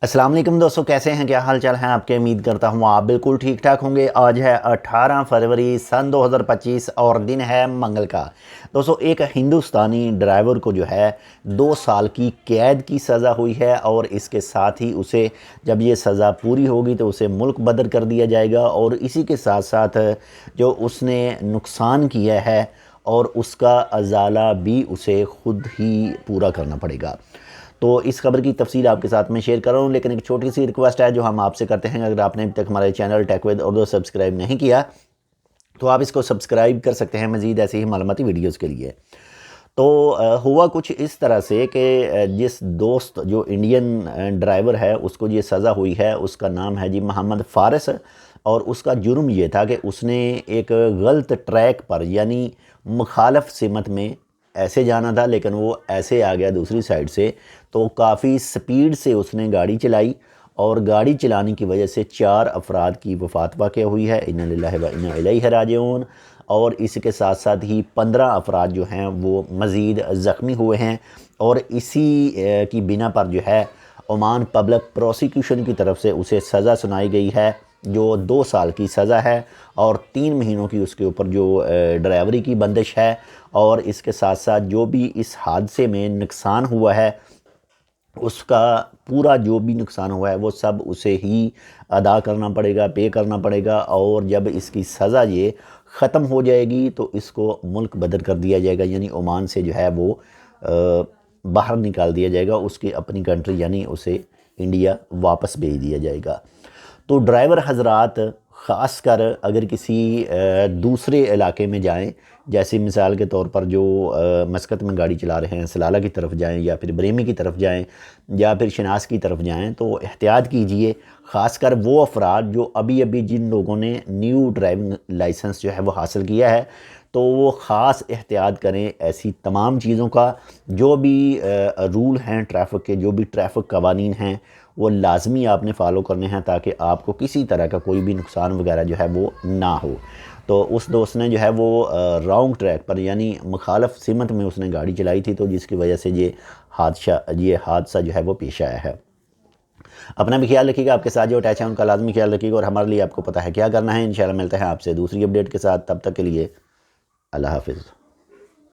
السلام علیکم دوستو، کیسے ہیں؟ کیا حال چال ہیں آپ کے؟ امید کرتا ہوں آپ بالکل ٹھیک ٹھاک ہوں گے۔ آج ہے 18 فروری سن 2025 اور دن ہے منگل کا۔ دوستو، ایک ہندوستانی ڈرائیور کو جو ہے 2 سال کی قید کی سزا ہوئی ہے، اور اس کے ساتھ ہی اسے جب یہ سزا پوری ہوگی تو اسے ملک بدر کر دیا جائے گا، اور اسی کے ساتھ ساتھ جو اس نے نقصان کیا ہے اور اس کا ازالہ بھی اسے خود ہی پورا کرنا پڑے گا۔ تو اس خبر کی تفصیل آپ کے ساتھ میں شیئر کر رہا ہوں، لیکن ایک چھوٹی سی ریکویسٹ ہے جو ہم آپ سے کرتے ہیں۔ اگر آپ نے ابھی تک ہمارے channel take with Urdu subscribe نہیں کیا تو آپ اس کو سبسکرائب کر سکتے ہیں مزید ایسی ہی معلوماتی ویڈیوز کے لیے۔ تو ہوا کچھ اس طرح سے کہ جس دوست جو انڈین ڈرائیور ہے اس کو یہ سزا ہوئی ہے، اس کا نام ہے محمد فارس، اور اس کا جرم یہ تھا کہ اس نے ایک غلط ٹریک پر یعنی مخالف سمت میں ایسے جانا تھا، لیکن وہ ایسے آ گیا دوسری سائیڈ سے، تو کافی سپیڈ سے اس نے گاڑی چلائی، اور گاڑی چلانے کی وجہ سے 4 افراد کی وفات واقع ہوئی ہے۔ انا للہ و انا الیہ راجعون۔ اور اس کے ساتھ ساتھ ہی 15 افراد جو ہیں وہ مزید زخمی ہوئے ہیں، اور اسی کی بنا پر جو ہے عمان پبلک پروسیکیوشن کی طرف سے اسے سزا سنائی گئی ہے، جو 2 سال کی سزا ہے، اور 3 مہینوں کی اس کے اوپر جو ڈرائیوری کی بندش ہے، اور اس کے ساتھ ساتھ جو بھی اس حادثے میں نقصان ہوا ہے اس کا پورا جو بھی نقصان ہوا ہے وہ سب اسے ہی ادا کرنا پڑے گا، پے کرنا پڑے گا، اور جب اس کی سزا یہ ختم ہو جائے گی تو اس کو ملک بدر کر دیا جائے گا، یعنی عمان سے جو ہے وہ باہر نکال دیا جائے گا، اس کی اپنی کنٹری یعنی اسے انڈیا واپس بھیج دیا جائے گا۔ تو ڈرائیور حضرات خاص کر اگر کسی دوسرے علاقے میں جائیں، جیسے مثال کے طور پر جو مسقط میں گاڑی چلا رہے ہیں، سلالہ کی طرف جائیں یا پھر بریمی کی طرف جائیں یا پھر شناس کی طرف جائیں، تو احتیاط کیجئے۔ خاص کر وہ افراد جو ابھی جن لوگوں نے نیو ڈرائیونگ لائسنس جو ہے وہ حاصل کیا ہے، تو وہ خاص احتیاط کریں ایسی تمام چیزوں کا۔ جو بھی رول ہیں ٹریفک کے، جو بھی ٹریفک قوانین ہیں، وہ لازمی آپ نے فالو کرنے ہیں تاکہ آپ کو کسی طرح کا کوئی بھی نقصان وغیرہ جو ہے وہ نہ ہو۔ تو اس دوست نے جو ہے وہ رانگ ٹریک پر یعنی مخالف سمت میں اس نے گاڑی چلائی تھی، تو جس کی وجہ سے یہ حادثہ جو ہے وہ پیش آیا ہے۔ اپنا بھی خیال رکھیے گا، آپ کے ساتھ جو اٹیچ ہیں ان کا لازمی خیال رکھیے گا، اور ہمارے لیے آپ کو پتہ ہے کیا کرنا ہے۔ انشاءاللہ ملتے ہیں آپ سے دوسری اپڈیٹ کے ساتھ، تب تک کے لیے اللہ حافظ۔